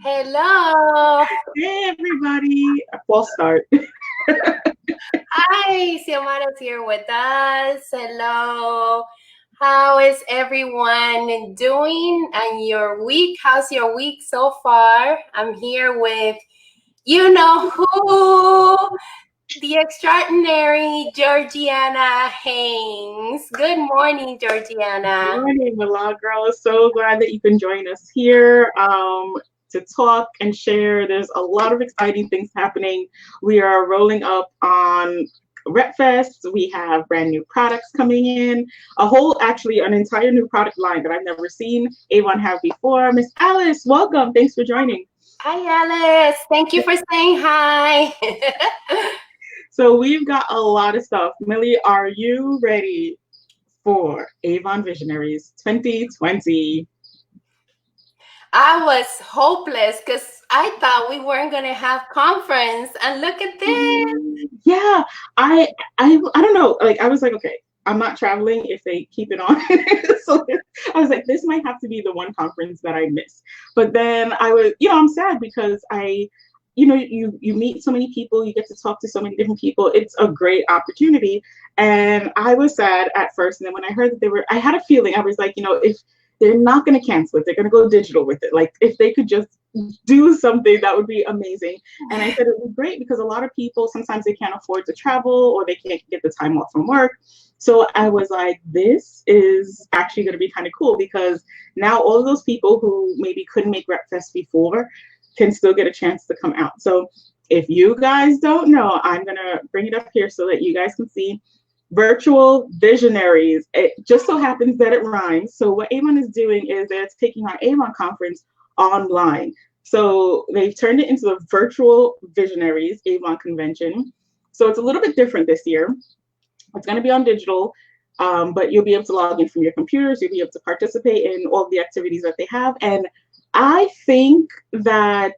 Hello. Hey everybody, a false start. Hi, Xiomara's here with us. Hello. How is everyone doing and your week? How's your week so far? I'm here with you know who, the extraordinary Georgiana Haynes. Good morning, Georgiana. Morning, Milagros. So glad that you can join us here to talk and share. There's a lot of exciting things happening. We are rolling up on RepFest. We have brand new products coming in. Actually, an entire new product line that I've never seen Avon have before. Miss Alice, welcome. Thanks for joining. Hi, Alice. Thank you for saying hi. So we've got a lot of stuff. Millie, are you ready for Avon Visionaries 2020? I was hopeless because I thought we weren't going to have conference, and look at this. Yeah, I don't know. Like I was like, okay, I'm not traveling if they keep it on. So I was like, this might have to be the one conference that I miss. But then I was, I'm sad because you meet so many people, you get to talk to so many different people. It's a great opportunity. And I was sad at first. And then when I heard that I had a feeling, I was like, if they're not going to cancel it, they're going to go digital with it. Like if they could just do something, that would be amazing. And I said it would be great because a lot of people, sometimes they can't afford to travel or they can't get the time off from work. So I was like, this is actually going to be kind of cool because now all of those people who maybe couldn't make RepFest before can still get a chance to come out. So if you guys don't know, I'm going to bring it up here so that you guys can see. Virtual Visionaries. It just so happens that it rhymes. So what Avon is doing is they're taking our Avon Conference online. So they've turned it into the Virtual Visionaries Avon Convention. So it's a little bit different this year. It's going to be on digital, but you'll be able to log in from your computers. You'll be able to participate in all the activities that they have. And I think we're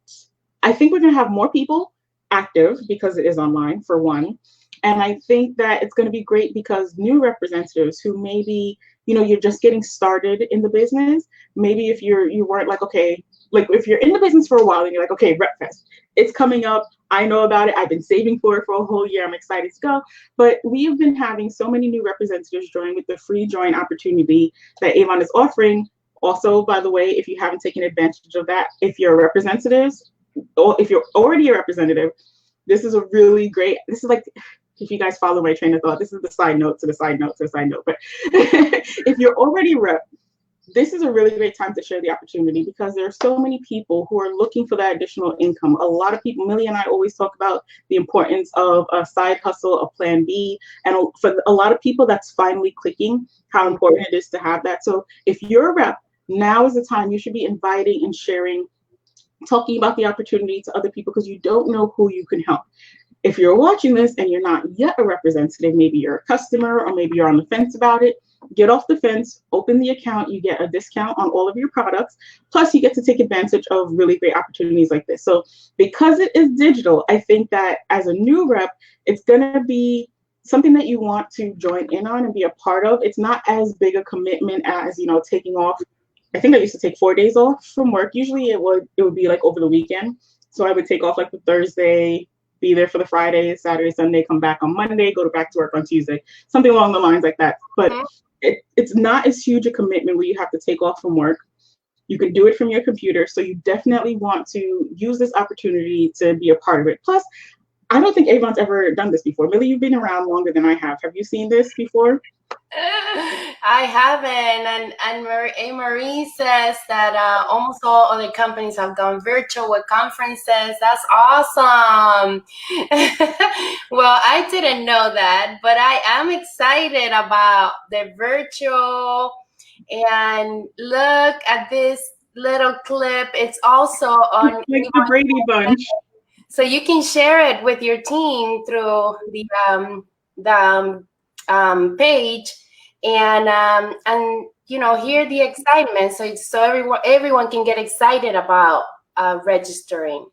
going to have more people active because it is online, for one. And I think that it's going to be great because new representatives who maybe, you're just getting started in the business. Maybe if you weren't like, okay, like if you're in the business for a while and you're like, okay, RepFest, it's coming up. I know about it. I've been saving for it for a whole year. I'm excited to go. But we've been having so many new representatives join with the free join opportunity that Avon is offering. Also, by the way, if you haven't taken advantage of that, if you're representatives or if you're already a representative, this is like, if you guys follow my train of thought, this is the side note to the side note to the side note. But if you're already rep, this is a really great time to share the opportunity because there are so many people who are looking for that additional income. A lot of people, Millie and I always talk about the importance of a side hustle, a plan B. And for a lot of people, that's finally clicking how important it is to have that. So if you're a rep, now is the time you should be inviting and sharing, talking about the opportunity to other people because you don't know who you can help. If you're watching this and you're not yet a representative, maybe you're a customer or maybe you're on the fence about it, get off the fence, open the account, you get a discount on all of your products. Plus you get to take advantage of really great opportunities like this. So because it is digital, I think that as a new rep, it's going to be something that you want to join in on and be a part of. It's not as big a commitment as, taking off. I think I used to take 4 days off from work. Usually it would be like over the weekend. So I would take off like the Thursday, be there for the Friday, Saturday, Sunday, come back on Monday, go back to work on Tuesday, something along the lines like that. But it's not as huge a commitment where you have to take off from work. You can do it from your computer. So you definitely want to use this opportunity to be a part of it. Plus, I don't think Avon's ever done this before. Millie, you've been around longer than I have. Have you seen this before? I haven't, and Marie says that almost all other companies have gone virtual with conferences. That's awesome. Well, I didn't know that, but I am excited about the virtual. And look at this little clip. It's also on like the Brady Bunch. So you can share it with your team through the page. And hear the excitement, so everyone can get excited about registering.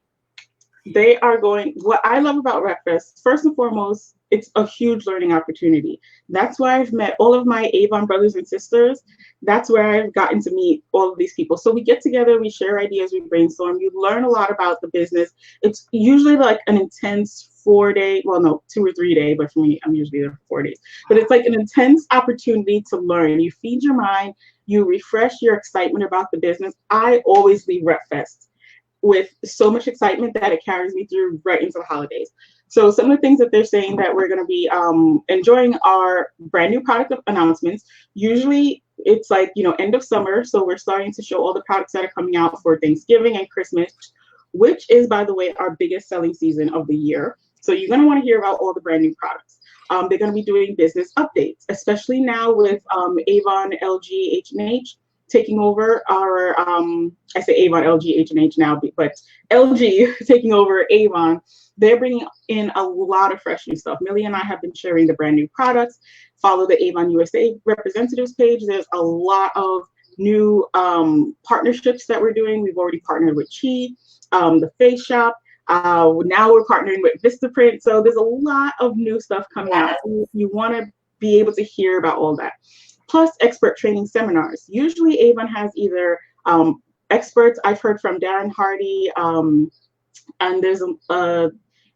They are going. What I love about RepFest, first and foremost, it's a huge learning opportunity. That's why I've met all of my Avon brothers and sisters. That's where I've gotten to meet all of these people. So we get together, we share ideas, we brainstorm, you learn a lot about the business. It's usually like an intense 4 day, well, no, 2 or 3 day, but for me, I'm usually there for 4 days. But it's like an intense opportunity to learn. You feed your mind, you refresh your excitement about the business. I always leave RepFest with so much excitement that it carries me through right into the holidays. So some of the things that they're saying that we're going to be enjoying are brand new product announcements. Usually it's like, end of summer. So we're starting to show all the products that are coming out for Thanksgiving and Christmas, which is, by the way, our biggest selling season of the year. So you're going to want to hear about all the brand new products. They're going to be doing business updates, especially now with Avon, LG, H&H taking over our, I say Avon, LG, H&H now, but LG taking over Avon. They're bringing in a lot of fresh new stuff. Millie and I have been sharing the brand new products. Follow the Avon USA representatives page. There's a lot of new partnerships that we're doing. We've already partnered with Chi, the Face Shop. Now we're partnering with Vistaprint. So there's a lot of new stuff coming out. You want to be able to hear about all that. Plus expert training seminars. Usually Avon has either experts. I've heard from Darren Hardy, and there's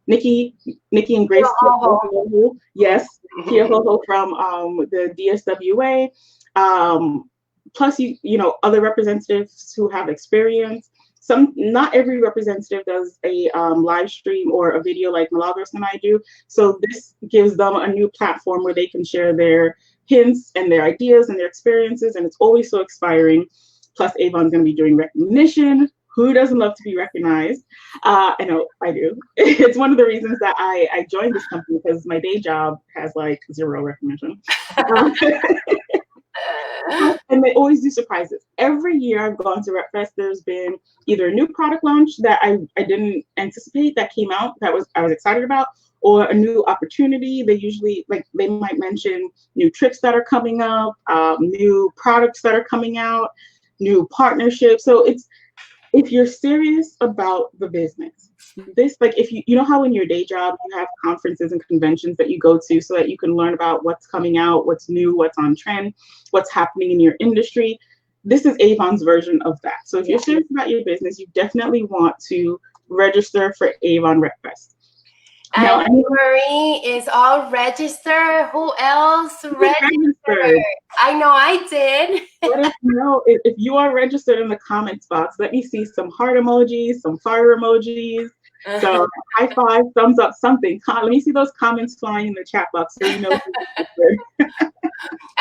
Nikki and Grace. Yes, Kia Ho from the DSWA. Plus, other representatives who have experience. Not every representative does a live stream or a video like Milagros and I do. So this gives them a new platform where they can share their hints and their ideas and their experiences, and it's always so inspiring. Plus, Avon's going to be doing recognition. Who doesn't love to be recognized? I know I do. It's one of the reasons that I joined this company, because my day job has like zero recognition. And they always do surprises. Every year I've gone to RepFest, there's been either a new product launch that I didn't anticipate that came out that I was excited about, or a new opportunity. They usually, they might mention new trips that are coming up, new products that are coming out, new partnerships. So if you're serious about the business, this, if you know how in your day job you have conferences and conventions that you go to so that you can learn about what's coming out, what's new, what's on trend, what's happening in your industry. This is Avon's version of that. So if you're serious about your business, you definitely want to register for Avon RepFest. And Marie is all registered. Who else registered? I know I did. Let us know if you are registered in the comments box. Let me see some heart emojis, some fire emojis, so high five, thumbs up, something. Let me see those comments flying in the chat box so you know.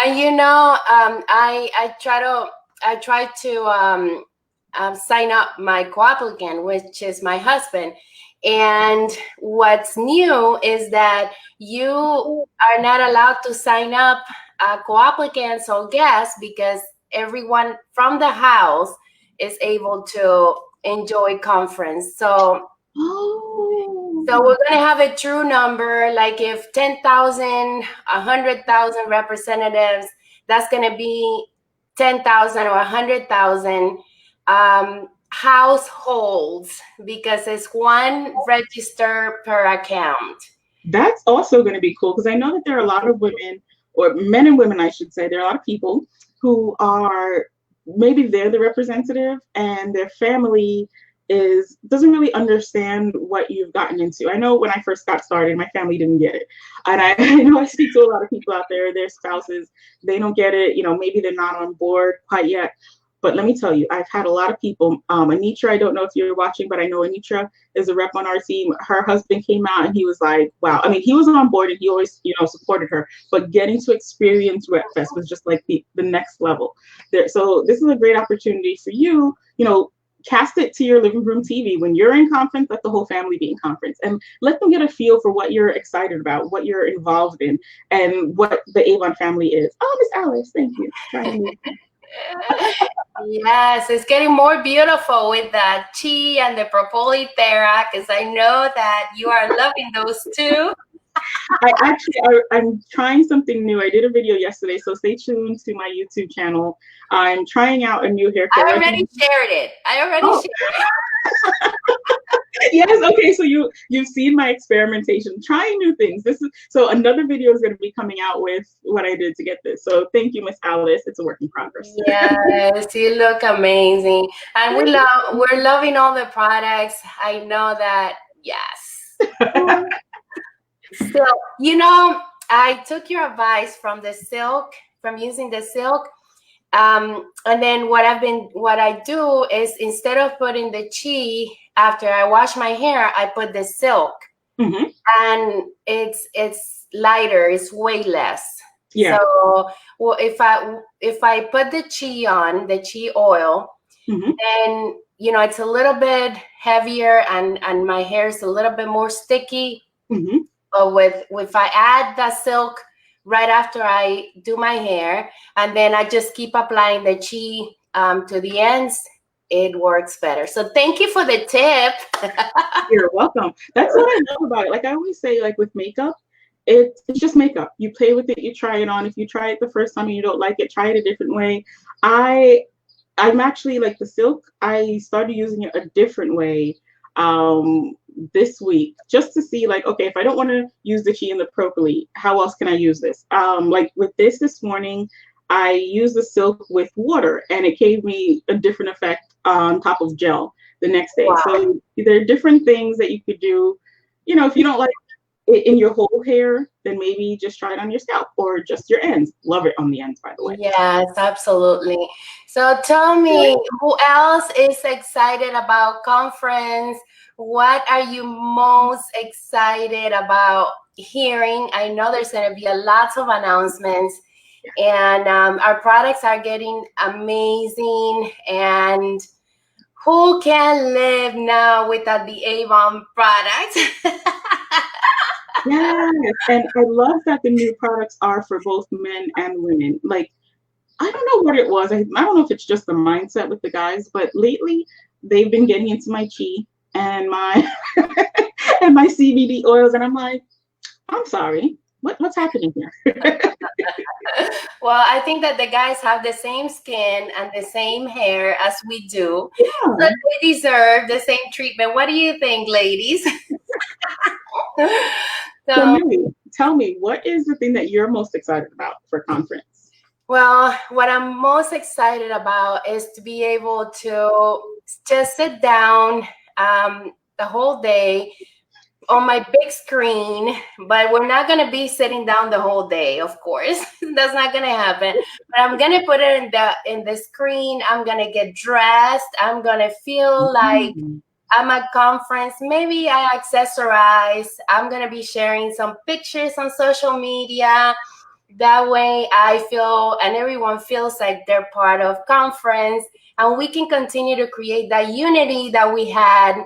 And I try to sign up my co-applicant, which is my husband. And what's new is that you are not allowed to sign up co-applicants or guests, because everyone from the house is able to enjoy conference. So we're going to have a true number, like if 10,000, 100,000 representatives, that's going to be 10,000 or 100,000 households, because it's one register per account. That's also going to be cool, because I know that there are a lot of women, or men and women, I should say, there are a lot of people who are, maybe they're the representative and their family doesn't really understand what you've gotten into. I know when I first got started, my family didn't get it. And I know I speak to a lot of people out there, their spouses, they don't get it. Maybe they're not on board quite yet. But let me tell you, I've had a lot of people. Anitra, I don't know if you're watching, but I know Anitra is a rep on our team. Her husband came out and he was like, wow. I mean, he was on board and he always, supported her. But getting to experience RepFest was just like the next level. So this is a great opportunity for you, cast it to your living room TV. When you're in conference, let the whole family be in conference, and let them get a feel for what you're excited about, what you're involved in, and what the Avon family is. Oh, Miss Alice, thank you. Yes, it's getting more beautiful with the Chi and the Propoli Thera, because I know that you are loving those too. I'm trying something new. I did a video yesterday, so stay tuned to my YouTube channel. I'm trying out a new hair care. I already shared it. Yes, okay, so you've seen my experimentation, trying new things. This is so another video is going to be coming out with what I did to get this. So thank you, Miss Alice. It's a work in progress. Yes, you look amazing. And we're loving all the products. I know that, yes. So, I took your advice from the silk, from using the silk. And then what I do is instead of putting the chi after I wash my hair, I put the silk, Mm-hmm. and it's lighter, it's way less. Yeah. So, well, if I put the chi on, the chi oil, Mm-hmm. then it's a little bit heavier, and my hair is a little bit more sticky. Mm-hmm. But if I add the silk right after I do my hair, and then I just keep applying the chi to the ends, it works better. So thank you for the tip. You're welcome. That's what I love about it. Like I always say, like with makeup, it's just makeup. You play with it, you try it on. If you try it the first time and you don't like it, try it a different way. I'm actually like the silk. I started using it a different way this week just to see like, okay, if I don't want to use the chi and the propylene, how else can I use this? Like with this morning, I used the silk with water and it gave me a different effect on top of gel the next day. Wow. So there are different things that you could do. If you don't like it in your whole hair, then maybe just try it on your scalp or just your ends. Love it on the ends, by the way. Yes, absolutely. So tell me, who else is excited about conference? What are you most excited about hearing? I know there's going to be a lots of announcements, and our products are getting amazing. And who can live now without the Avon products? Yes, and I love that the new products are for both men and women. Like, I don't know what it was. I don't know if it's just the mindset with the guys, but lately they've been getting into my chi and my and my CBD oils, and I'm like, I'm sorry, what's happening here? Well, I think that the guys have the same skin and the same hair as we do. So Yeah. they deserve the same treatment. What do you think, ladies? So, So, Millie, tell me, what is the thing that you're most excited about for conference? well, what I'm most excited about is to be able to just sit down the whole day on my big screen, but we're not going to be sitting down the whole day, of course. That's not going to happen. But I'm going to put it in the screen. I'm going to get dressed. I'm going to feel like I'm at conference. Maybe I accessorize. I'm going to be sharing some pictures on social media. That way I feel and everyone feels like they're part of conference, and we can continue to create that unity that we had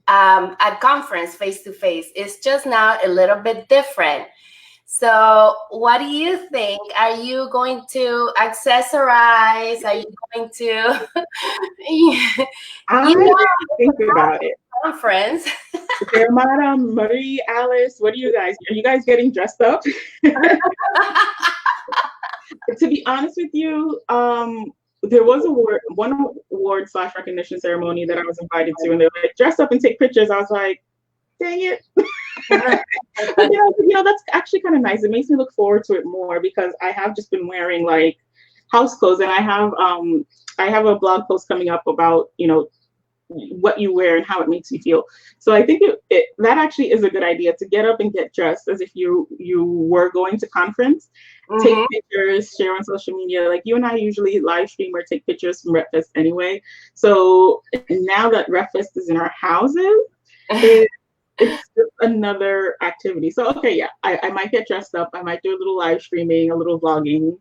at conference face to face. It's just now a little bit different. So what do you think? Are you going to accessorize? Are you going to I think about it. conference? Georgiana, Marie, Alice, what are you guys? Are you guys getting dressed up? To be honest with you, there was one award / recognition ceremony that I was invited to, and they were like, dress up and take pictures. I was like, dang it. But that's actually kind of nice. It makes me look forward to it more because I have just been wearing like house clothes, and I have a blog post coming up about what you wear and how it makes you feel. So I think that actually is a good idea to get up and get dressed as if you were going to conference. Take pictures, share on social media. Like you and I usually live stream or take pictures from RepFest anyway. So now that RepFest is in our houses, it's just another activity. So okay, yeah, I might get dressed up. I might do a little live streaming, a little vlogging.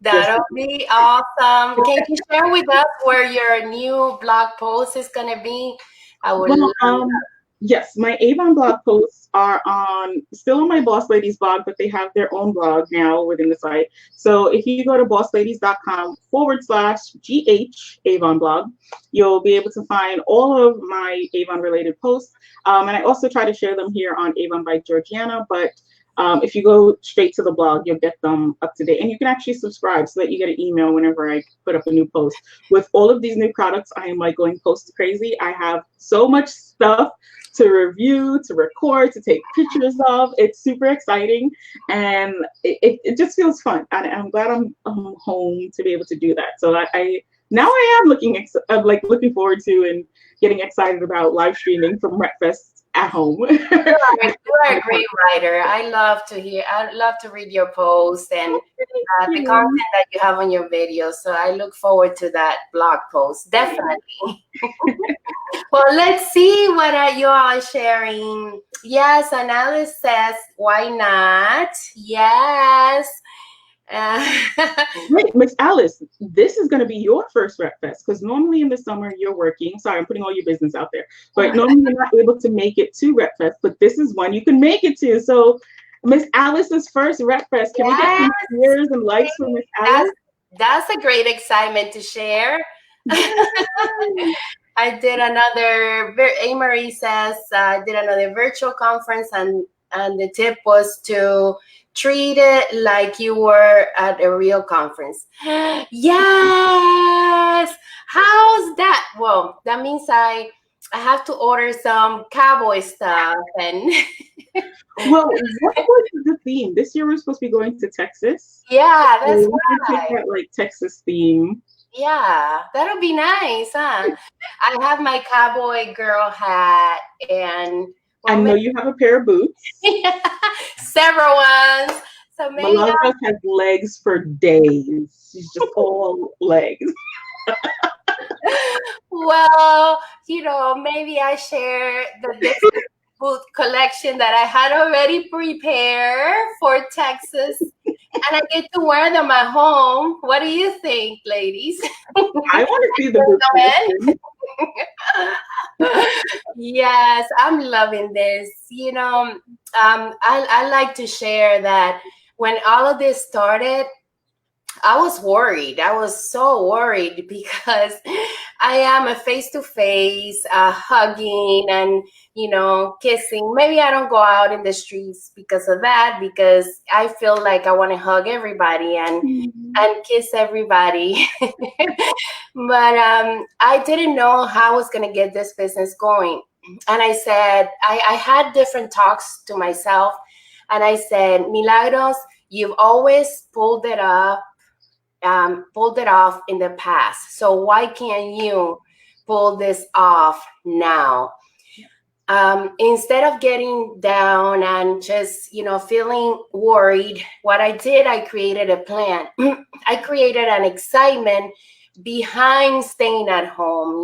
That'll be awesome. Can you share with us where your new blog post is going to be? I would love that. Yes, my Avon blog posts are still on my Boss Ladies blog, but they have their own blog now within the site. So if you go to bossladies.com/GH Avon blog, you'll be able to find all of my Avon related posts. And I also try to share them here on Avon by Georgiana, but If you go straight to the blog, you'll get them up to date. And you can actually subscribe so that you get an email whenever I put up a new post. With all of these new products, I am like going post crazy. I have so much stuff to review, to record, to take pictures of. It's super exciting, and it just feels fun. And I'm glad I'm home to be able to do that. So I now I am looking forward to and getting excited about live streaming from Retfest at home. You are a great writer. I love to read your posts and the content that you have on your videos. So I look forward to that blog post. Definitely. Well, let's see what you all are sharing. Yes, and Alice says, why not? Yes. Wait, Miss Alice, this is going to be your first Rep Fest because normally in the summer you're working. Sorry, I'm putting all your business out there, but normally you're not able to make it to Rep Fest. But this is one you can make it to. So, Miss Alice's first Rep Fest. Can we get some cheers and likes for Miss Alice? That's a great excitement to share. I did another. Marie says I did another virtual conference, and the tip was to treat it like you were at a real conference. Yes. How's that? Well, that means I have to order some cowboy stuff and. Well, what was the theme? This year we're supposed to be going to Texas. Yeah, that's so we take that like Texas theme. Yeah, that'll be nice, huh? I have my cowboy girl hat and I know you have a pair of boots. Several ones. So maybe Milagros has legs for days. She's just all legs. Well, maybe I share the boot collection that I had already prepared for Texas, and I get to wear them at home. What do you think, ladies? I want to see the boot collection. Yes, I'm loving this. I like to share that when all of this started, I was worried. I was so worried because I am a face-to-face, hugging and, kissing. Maybe I don't go out in the streets because of that, because I feel like I want to hug everybody and kiss everybody. But I didn't know how I was going to get this business going. And I said, I had different talks to myself. And I said, Milagros, you've always pulled it off in the past. So why can't you pull this off now? Instead of getting down and just, feeling worried, what I did, I created a plan. I created an excitement behind staying at home.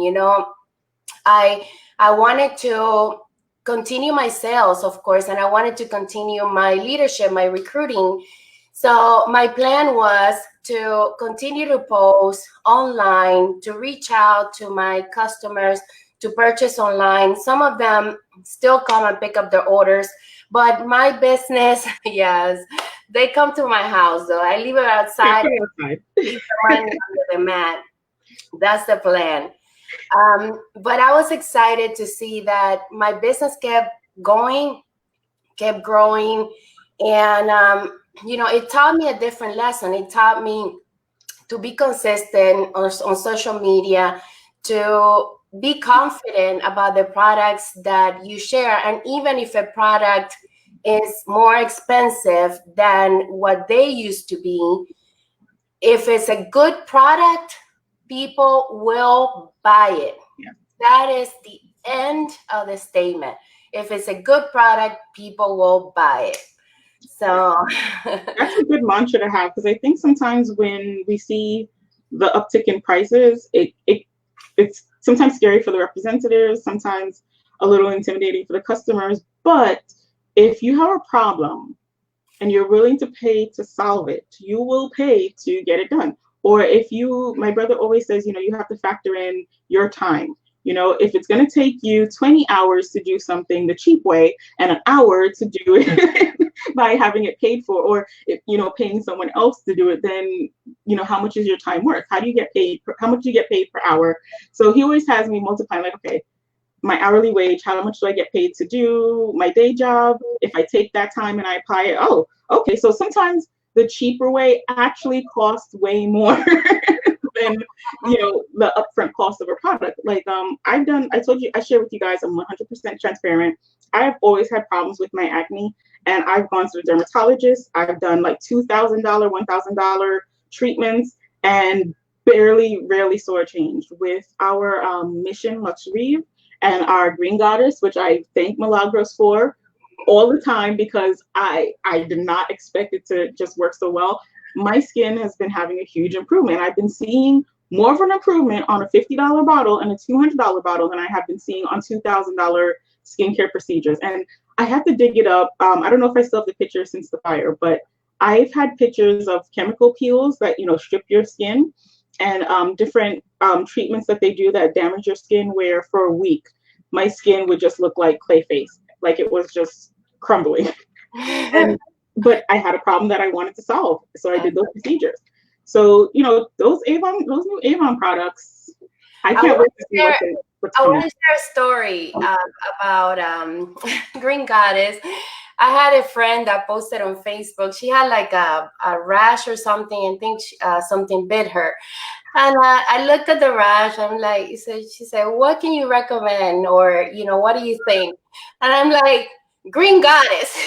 I wanted to continue my sales, of course, and I wanted to continue my leadership, my recruiting. So my plan was to continue to post online, to reach out to my customers, to purchase online. Some of them still come and pick up their orders, but my business, yes, they come to my house though. I leave it outside, leave the money under the mat. That's the plan. But I was excited to see that my business kept going, kept growing, and it taught me a different lesson. It taught me to be consistent on social media, to be confident about the products that you share. And even if a product is more expensive than what they used to be, if it's a good product, people will buy it. Yeah. That is the end of the statement. If it's a good product, people will buy it. So that's a good mantra to have, because I think sometimes when we see the uptick in prices, it's sometimes scary for the representatives, sometimes a little intimidating for the customers. But if you have a problem and you're willing to pay to solve it, you will pay to get it done. Or my brother always says, you have to factor in your time. If it's going to take you 20 hours to do something the cheap way and an hour to do it by having it paid for, or paying someone else to do it, then how much is your time worth? How much do you get paid per hour? So he always has me multiplying, like, okay, my hourly wage, how much do I get paid to do my day job? If I take that time and I apply it, oh, okay. So sometimes the cheaper way actually costs way more than the upfront cost of a product. Like I told you, I share with you guys, I'm 100% transparent. I've always had problems with my acne, and I've gone to the dermatologist. I've done like $2,000, $1,000 treatments, and rarely saw a change. With our Mission Luxury and our Green Goddess, which I thank Milagros for all the time, because I did not expect it to just work so well. My skin has been having a huge improvement. I've been seeing more of an improvement on a $50 bottle and a $200 bottle than I have been seeing on $2,000 skincare procedures. And I have to dig it up. I don't know if I still have the picture since the fire, but I've had pictures of chemical peels that strip your skin, and different treatments that they do that damage your skin, where for a week my skin would just look like clay face, like it was just crumbling. But I had a problem that I wanted to solve, so I did those procedures. So those new Avon products, I can't wait to see what's I coming. want to share a story about Green Goddess. I had a friend that posted on Facebook. She had like a rash or something, and think something bit her. And I looked at the rash. I'm like, she said, what can you recommend? Or, what do you think? And I'm like, Green Goddess.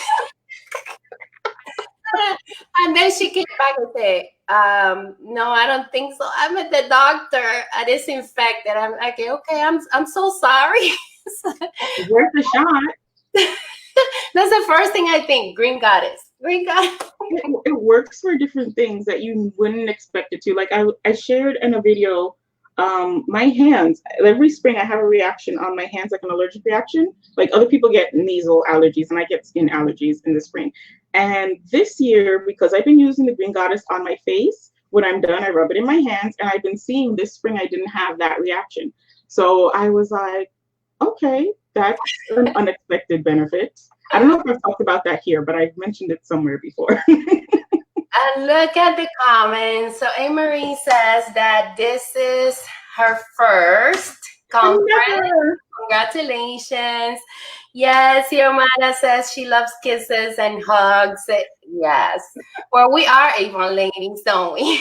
And then she came back and said, no, I don't think so. I'm at the doctor. I disinfected. I'm like, okay, I'm so sorry. Worth a shot. That's the first thing I think. Green Goddess. Green Goddess. It works for different things that you wouldn't expect it to. Like I shared in a video, my hands, every spring I have a reaction on my hands, like an allergic reaction. Like other people get nasal allergies, and I get skin allergies in the spring. And this year, because I've been using the Green Goddess on my face, when I'm done, I rub it in my hands, and I've been seeing this spring I didn't have that reaction. So I was like, okay, that's an unexpected benefit. I don't know if I've talked about that here, but I've mentioned it somewhere before. And look at the comments. So Marie says that this is her first conference. Congratulations. Yes, Xiomara says she loves kisses and hugs. Yes. Well, we are Avon ladies, don't we?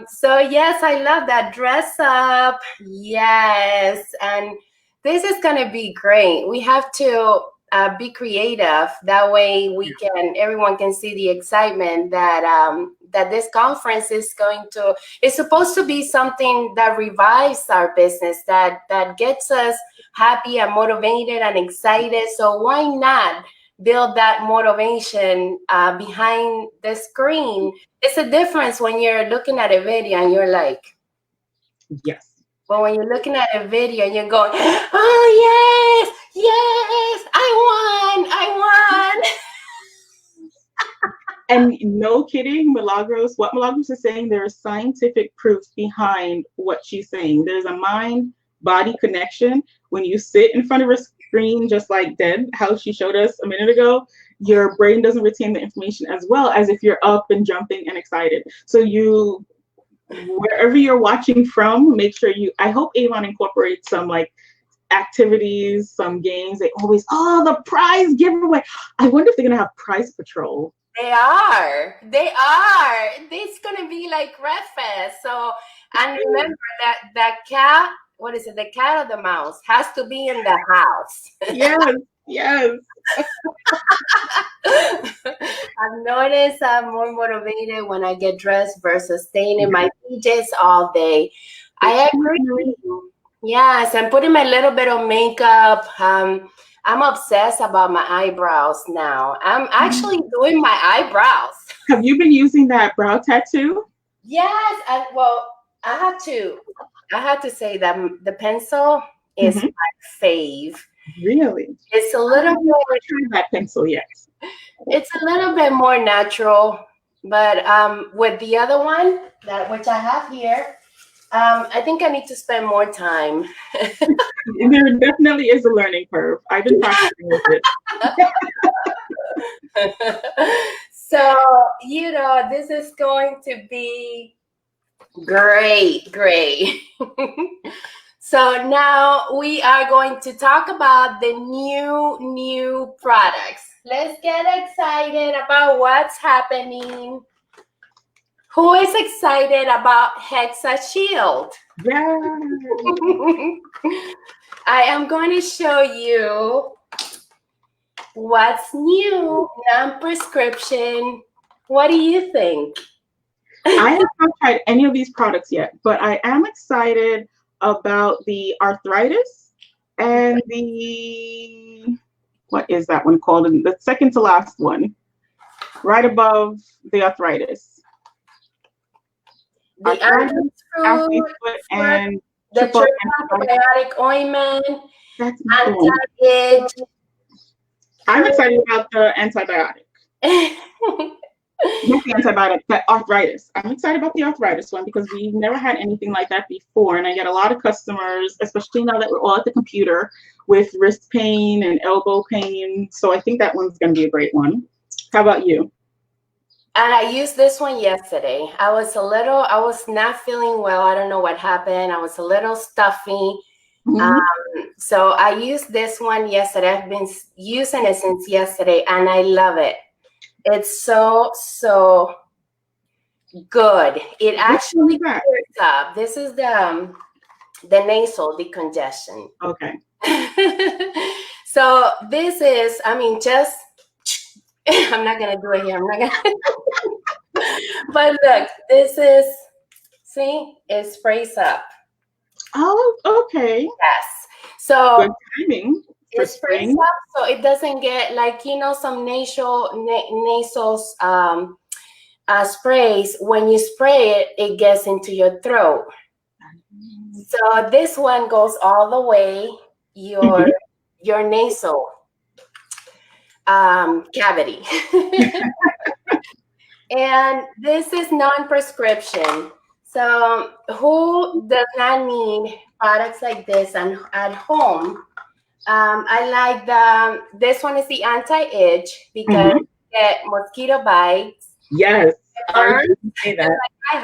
So yes, I love that. Dress up. Yes. And this is going to be great. We have to be creative. That way everyone can see the excitement that that this conference is it's supposed to be something that revives our business, that gets us happy and motivated and excited. So why not build that motivation behind the screen? It's a difference when you're looking at a video and you're like, yes. But when you're looking at a video and you're going, oh, yes, I won. And no kidding, what Milagros is saying, there is scientific proof behind what she's saying. There's a mind-body connection. When you sit in front of a screen, just like Deb, how she showed us a minute ago, your brain doesn't retain the information as well as if you're up and jumping and excited. So wherever you're watching from, make sure I hope Avon incorporates some like activities, some games. They always, the prize giveaway. I wonder if they're gonna have prize patrol. They are. It's gonna be like Red Fest. So, and remember that cat, what is it? The cat or the mouse has to be in the house. Yes. I've noticed I'm more motivated when I get dressed versus staying in my PJs all day. I agree. Yes, I'm putting my little bit of makeup. I'm obsessed about my eyebrows now. I'm actually doing my eyebrows. Have you been using that brow tattoo? Yes. I have to say that the pencil is my fave. Really? It's a little bit more that pencil, yes. It's a little bit more natural, but with the other one which I have here, I think I need to spend more time. There definitely is a learning curve. I've been practicing with it. So, this is going to be great. So now we are going to talk about the new products. Let's get excited about what's happening. Who is excited about HeXashield? Yeah. I am going to show you what's new, non-prescription. What do you think? I have not tried any of these products yet, but I am excited about the arthritis and the, what is that one called? The second to last one, right above the arthritis. The Arthritis, anti-food, foot, and the triple antibiotic ointment, That's the one. anti-itch. I'm excited about the antibiotic. Not the antibiotic, but arthritis. I'm excited about the arthritis one because we've never had anything like that before. And I get a lot of customers, especially now that we're all at the computer, with wrist pain and elbow pain. So I think that one's going to be a great one. How about you? And I used this one yesterday. I was not feeling well. I don't know what happened. I was a little stuffy. So I used this one yesterday. I've been using it since yesterday and I love it. It's so good. It actually clears up. This is the nasal decongestion. Okay. So this is, I mean, just I'm not gonna do it here. I'm not gonna. But look, this is, see, it sprays up. Oh, okay. Yes. So good timing. It sprays up, so it doesn't get like, you know, some nasal sprays. When you spray it, it gets into your throat. So this one goes all the way your nasal cavity. And this is non-prescription. So who does not need products like this at home? I like this one is the anti-itch because you get mosquito bites. Yes. Burns, like I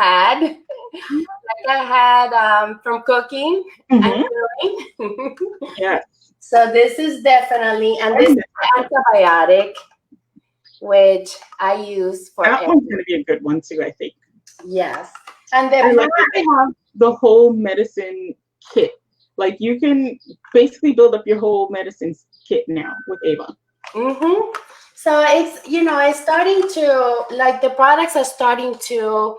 had from cooking and doing. Yes. So this is definitely, and this is antibiotic, which I use for that one's going to be a good one too, I think. Yes. And they have the whole medicine kit. Like you can basically build up your whole medicine kit now with Avon. So it's, you know, it's starting to, like, the products are starting to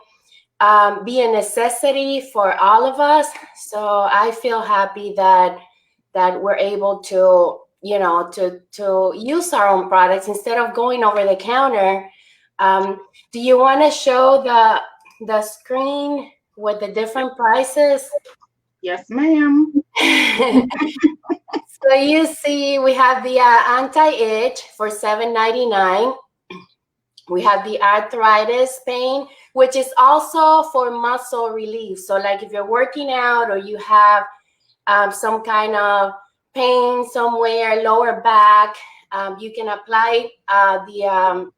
be a necessity for all of us. So I feel happy that we're able to, you know, to use our own products instead of going over the counter. Do you want to show the screen with the different prices? Yes, ma'am. So you see, we have the anti-itch for $7.99. We have the arthritis pain, which is also for muscle relief. So like if you're working out or you have some kind of pain somewhere, lower back, you can apply the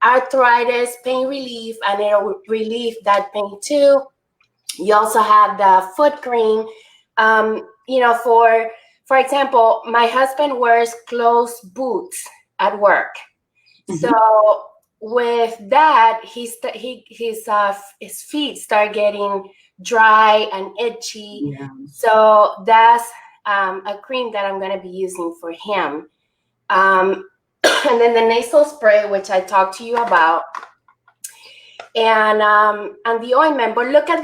arthritis pain relief, and it'll relieve that pain too. You also have the foot cream. You know, for example, my husband wears closed boots at work. So with that, his feet start getting dry and itchy. So that's a cream that I'm going to be using for him. And then the nasal spray, which I talked to you about, and the ointment. But look at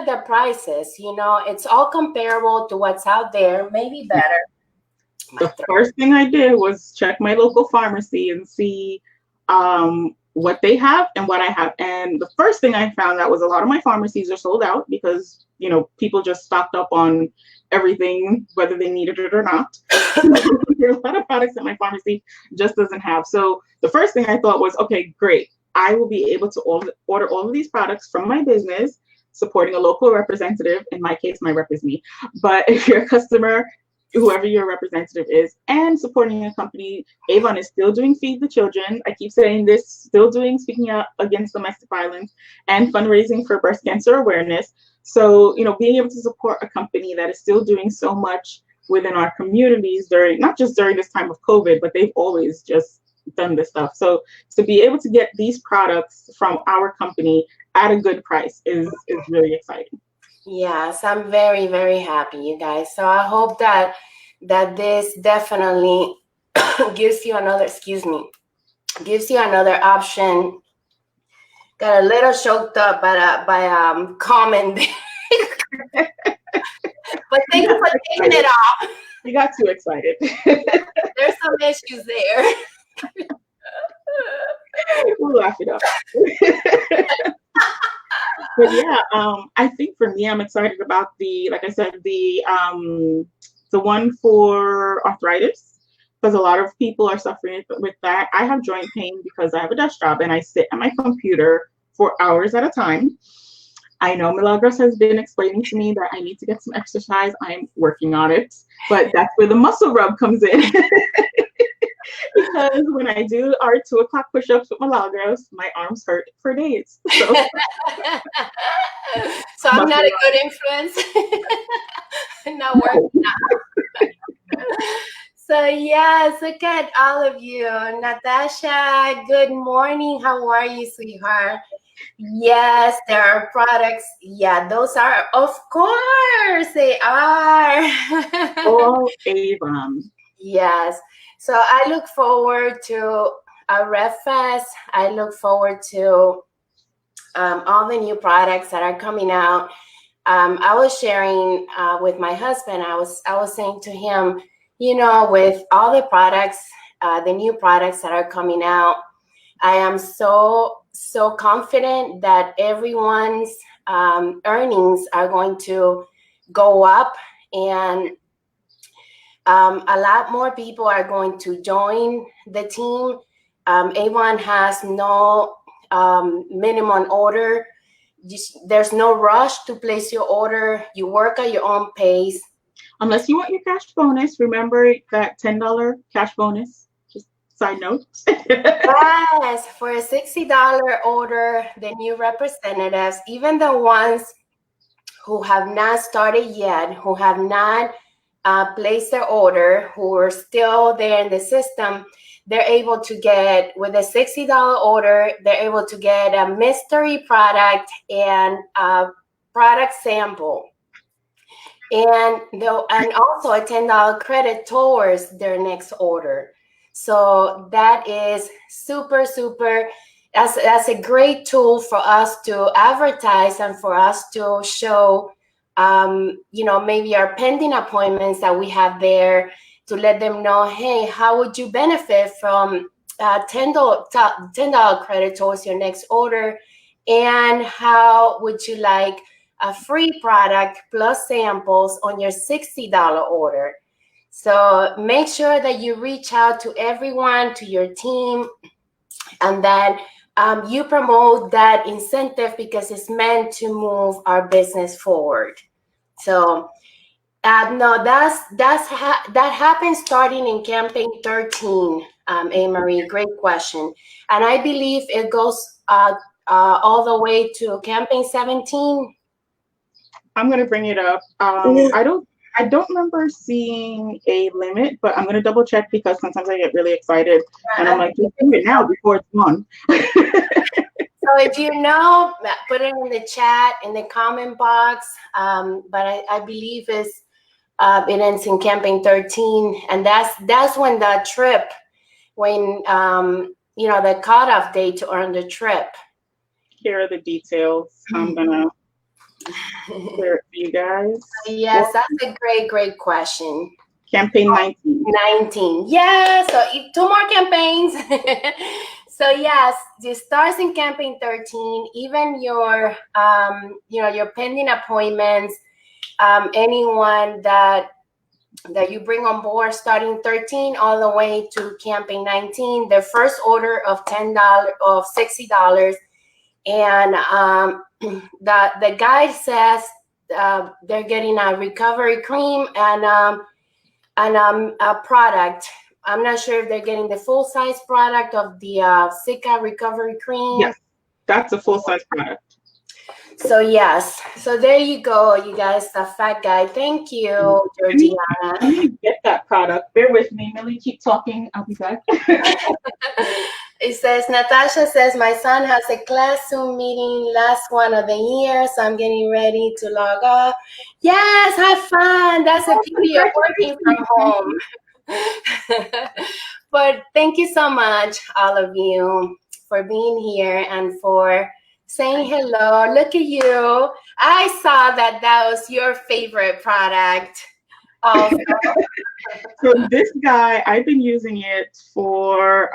the prices. You know, it's all comparable to what's out there, maybe better. The first thing I did was check my local pharmacy and see what they have and what I have. And the first thing I found out was a lot of my pharmacies are sold out because, you know, people just stocked up on everything, whether they needed it or not. There are a lot of products that my pharmacy just doesn't have. So the first thing I thought was, okay, great. I will be able to order all of these products from my business, supporting a local representative. In my case, my rep is me. But if you're a customer, whoever your representative is, and supporting a company, Avon is still doing Feed the Children. I keep saying this, still doing Speaking Out Against Domestic Violence and fundraising for breast cancer awareness. So, being able to support a company that is still doing so much within our communities during, not just during this time of COVID, but they've always just done this stuff. So to be able to get these products from our company at a good price is really exciting. Yes, I'm very, very happy, you guys. So I hope that this definitely gives you another, gives you another option. Got a little choked up by comment, but thank you for taking it off. You got too excited. There's some issues there. We'll laugh it up. But yeah, I think for me, I'm excited about like I said, the one for arthritis, because a lot of people are suffering with that. I have joint pain because I have a desk job and I sit at my computer for hours at a time. I know Milagros has been explaining to me that I need to get some exercise. I'm working on it, but that's where the muscle rub comes in. Because when I do our 2:00 push-ups with Milagros, my arms hurt for days. So, so I'm not a good influence. Not working out. So yes, look at all of you. Natasha, good morning. How are you, sweetheart? Yes, there are products. Yeah, those are, of course, they are. all Avon. Yes. So I look forward to a Red Fest. I look forward to all the new products that are coming out. I was sharing with my husband. I was saying to him, with all the products, the new products that are coming out, I am so confident that everyone's earnings are going to go up, and a lot more people are going to join the team. Avon has no minimum order. There's no rush to place your order. You work at your own pace. Unless you want your cash bonus, remember that $10 cash bonus. Just side note. Yes, for a $60 order, the new representatives, even the ones who have not started yet, who have not placed their order, who are still there in the system, they're able to get, with a $60 order, they're able to get a mystery product and a product sample. And also a $10 credit towards their next order. So that is super, super, that's a great tool for us to advertise and for us to show, maybe our pending appointments that we have there, to let them know, hey, how would you benefit from $10 credit towards your next order? And how would you like a free product plus samples on your $60 order? So make sure that you reach out to everyone, to your team, and then you promote that incentive, because it's meant to move our business forward. So no, that happens starting in campaign 13. Marie, great question, and I believe it goes all the way to campaign 17. I'm gonna bring it up. I don't remember seeing a limit, but I'm gonna double check, because sometimes I get really excited and I'm like, just do it now before it's gone. So if you know, put it in the chat, in the comment box. But I believe it ends in campaign 13, and that's when the trip, when the cutoff date to earn the trip. Here are the details. I'm gonna share it for you guys. Yes, that's a great question. Campaign 19. 19. Yeah, so 2 more campaigns. So yes, it starts in campaign 13. Even your your pending appointments, anyone that you bring on board starting 13 all the way to campaign 19, the first order of $10 of $60, and the guide says they're getting a recovery cream and a product. I'm not sure if they're getting the full size product of the Sika recovery cream. Yes, that's a full size product. So yes, so there you go, you guys. The fat guy. Thank you, Let me, let Georgiana. me get that product. Bear with me, Millie. Keep talking. I'll be back. It says Natasha says my son has a class Zoom meeting, last one of the year, so I'm getting ready to log off. Yes, have fun. That's the Oh, beauty of working from home. congratulations. But thank you so much, all of you, for being here and for saying hello. Look at you. I saw that that was your favorite product. Also. So this guy, I've been using it for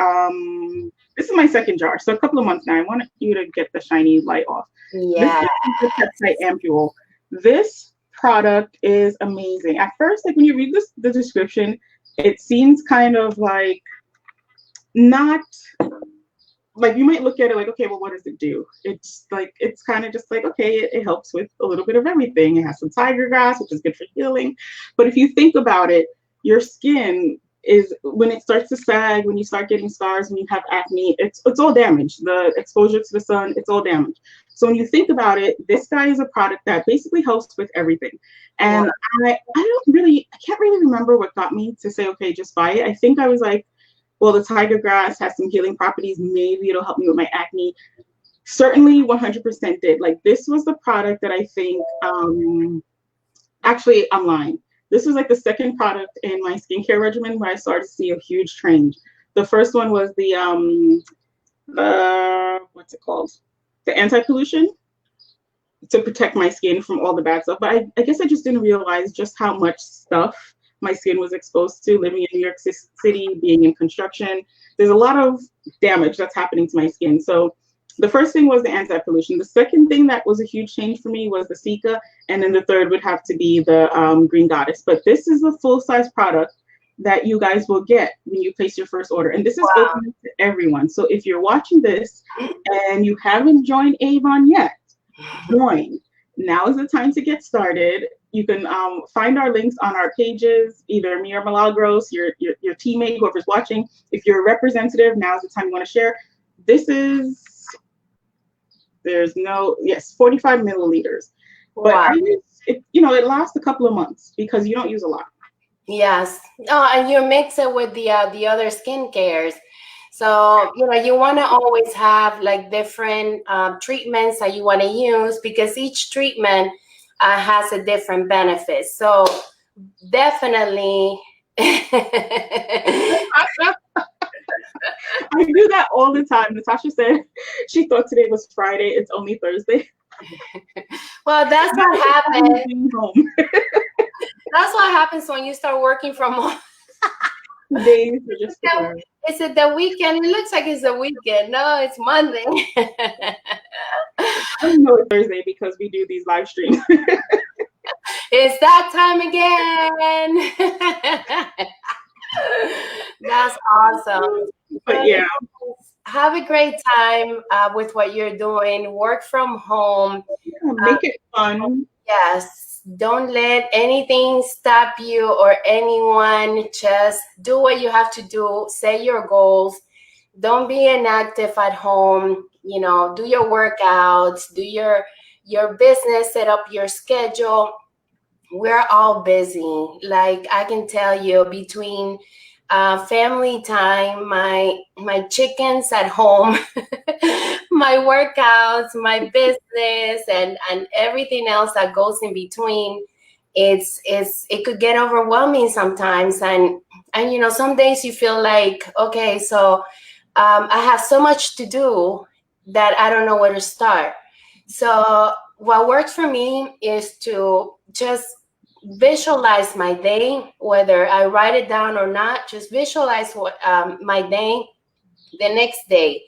this is my second jar, so a couple of months now. I want you to get the shiny light off. This Yeah. is the peptide ampule. This product is amazing. At first, like when you read the description, it seems kind of like not like you might look at it like, okay, well, what does it do? It's like it's kind of just like, okay, it helps with a little bit of everything. It has some tiger grass, which is good for healing. But if you think about it, your skin is when it starts to sag, when you start getting scars, when you have acne, it's all damaged. The exposure to the sun, it's all damaged. So when you think about it, this guy is a product that basically helps with everything. Wow. And I can't really remember what got me to say, okay, just buy it. I think I was like, well, the tiger grass has some healing properties. Maybe it'll help me with my acne. Certainly 100% did. Like this was the product that I think, actually I'm lying. This was like the second product in my skincare regimen where I started to see a huge change. The first one was the what's it called? The anti-pollution to protect my skin from all the bad stuff. But I guess I just didn't realize just how much stuff my skin was exposed to living in New York City, being in construction. There's a lot of damage that's happening to my skin. So the first thing was the anti-pollution. The second thing that was a huge change for me was the Sika. And then the third would have to be the Green Goddess. But this is a full-size product that you guys will get when you place your first order. And this is Wow. open to everyone. So if you're watching this and you haven't joined Avon yet, join. Now is the time to get started. You can find our links on our pages, either me or Milagros, your teammate, whoever's watching. If you're a representative, now's the time you want to share. This is, yes, 45 milliliters. But Wow. it lasts a couple of months because you don't use a lot. Yes. Oh, and you mix it with the other skin cares. So, you want to always have like different treatments that you want to use because each treatment has a different benefit. So definitely. I do that all the time. Natasha said she thought today was Friday. It's only Thursday. Well, that's what happens. Home. That's what happens when you start working from home. Days are just Is it the weekend? It looks like it's the weekend. No, it's Monday. I don't know it's Thursday because we do these live streams. It's that time again. That's awesome. But yeah, have a great time with what you're doing. Work from home. make it fun. Yes. Don't let anything stop you or anyone. Just do what you have to do. Set your goals. Don't be inactive at home. Do your workouts, do your business, set up your schedule. We're all busy. Like I can tell you, between family time, my chickens at home, my workouts, my business, and everything else that goes in between, it could get overwhelming sometimes. And some days you feel like, okay, so I have so much to do that I don't know where to start. So what works for me is to just visualize my day, whether I write it down or not. Just visualize my day, the next day,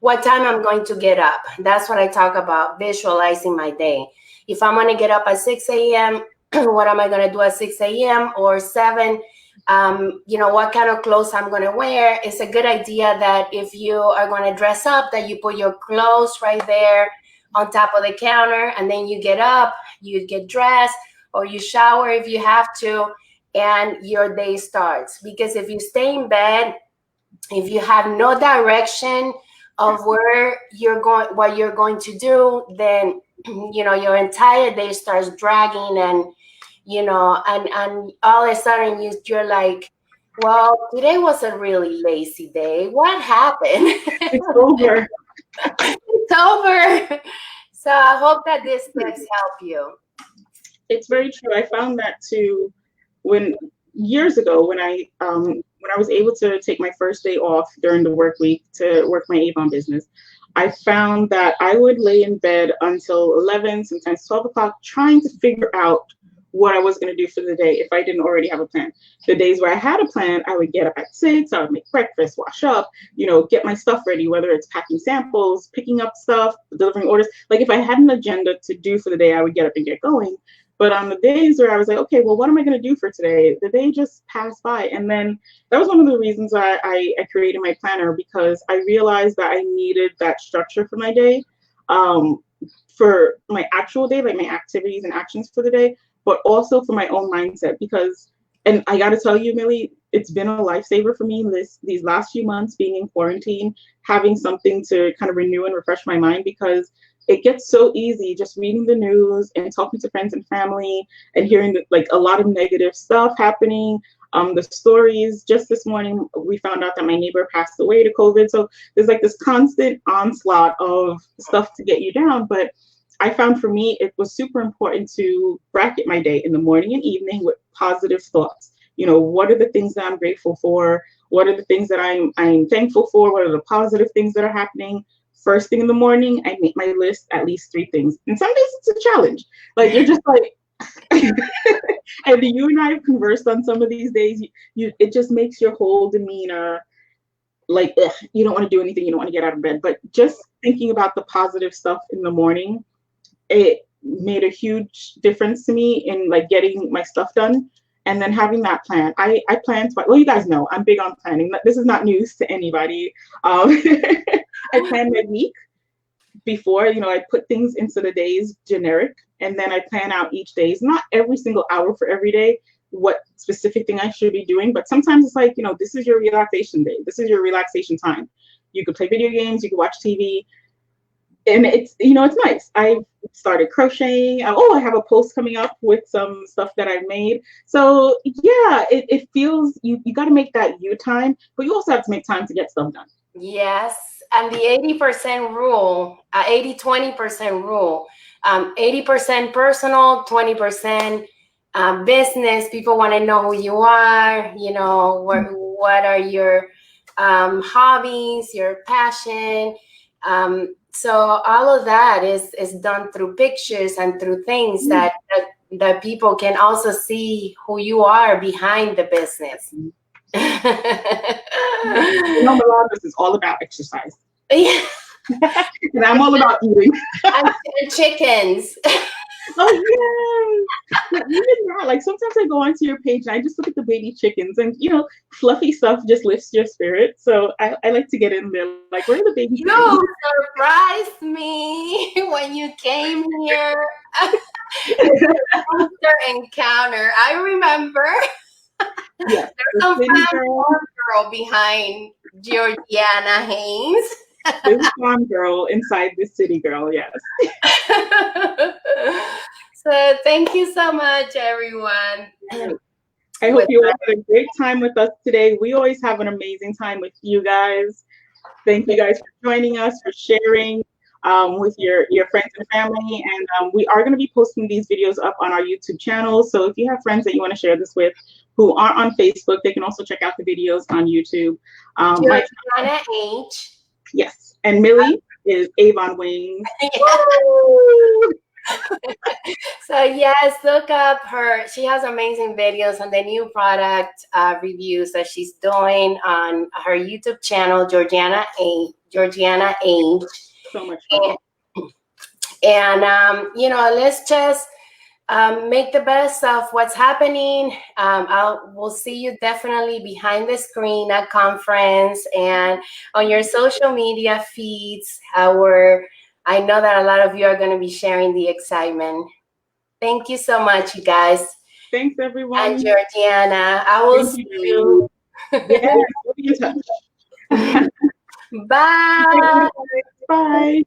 what time I'm going to get up. That's what I talk about, visualizing my day. If I'm going to get up at 6 a.m., what am I going to do at 6 a.m. or 7? What kind of clothes I'm going to wear. It's a good idea that if you are going to dress up, that you put your clothes right there on top of the counter, and then you get up, you get dressed, or you shower if you have to, and your day starts. Because if you stay in bed, if you have no direction of where you're going, what you're going to do, then your entire day starts dragging, and and all of a sudden you're like, well, today was a really lazy day. What happened? It's over. It's over. So I hope that these tips help you. It's very true. I found that too when years ago when I was able to take my first day off during the work week to work my Avon business. I found that I would lay in bed until 11, sometimes 12 o'clock, trying to figure out what I was going to do for the day if I didn't already have a plan. The days where I had a plan, I would get up at 6, I would make breakfast, wash up, get my stuff ready, whether it's packing samples, picking up stuff, delivering orders. Like if I had an agenda to do for the day, I would get up and get going. But on the days where I was like, okay, well, what am I going to do for today? The day just passed by. And then that was one of the reasons I created my planner, because I realized that I needed that structure for my day, for my actual day, like my activities and actions for the day, but also for my own mindset. Because, and I got to tell you, Millie, it's been a lifesaver for me these last few months being in quarantine, having something to kind of renew and refresh my mind, because it gets so easy just reading the news and talking to friends and family and hearing like a lot of negative stuff happening. The stories, just this morning, we found out that my neighbor passed away to COVID. So there's like this constant onslaught of stuff to get you down. But I found for me, it was super important to bracket my day in the morning and evening with positive thoughts. What are the things that I'm grateful for? What are the things that I'm thankful for? What are the positive things that are happening? First thing in the morning, I make my list at least 3 things. And some days it's a challenge. Like you're just like, and you and I have conversed on some of these days. It just makes your whole demeanor like, ugh, you don't want to do anything. You don't want to get out of bed. But just thinking about the positive stuff in the morning, it made a huge difference to me in like getting my stuff done. And then having that plan, I plan to, well, you guys know I'm big on planning. This is not news to anybody. I plan my week before, I put things into the days generic, and then I plan out each day, not every single hour for every day, what specific thing I should be doing. But sometimes it's like, this is your relaxation day. This is your relaxation time. You could play video games, you could watch TV. And it's nice. I've started crocheting. I have a post coming up with some stuff that I've made. So yeah, it feels, you got to make that you time, but you also have to make time to get stuff done. Yes. And the 80% rule, 80-20% rule, 80% personal, 20% business. People want to know who you are, what are your hobbies, your passion. So all of that is done through pictures and through things that people can also see who you are behind the business. Milagros is all about exercise. Yeah. And I'm all about eating. And chickens. Oh yeah. Even that, like sometimes I go onto your page and I just look at the baby chickens, and fluffy stuff just lifts your spirit. So I like to get in there. Like, where are the baby chickens? You surprised me when you came here. Monster encounter. I remember. Yes, there's some girl behind Georgiana Haynes. There's a farm girl inside this city girl, yes. So thank you so much, everyone. I hope you all had a great time with us today. We always have an amazing time with you guys. Thank you guys for joining us, for sharing with your friends and family. And we are going to be posting these videos up on our YouTube channel. So if you have friends that you want to share this with who aren't on Facebook, they can also check out the videos on YouTube. Georgiana H. Yes. And Millie is Avon Wings. So yes, look up her. She has amazing videos on the new product reviews that she's doing on her YouTube channel, Georgiana Age. So much fun. And let's just make the best of what's happening. We'll see you definitely behind the screen at conference and on your social media feeds. I know that a lot of you are going to be sharing the excitement. Thank you so much, you guys. Thanks, everyone. And Georgiana, I will see you. Yeah, we'll be in touch. Bye. Bye.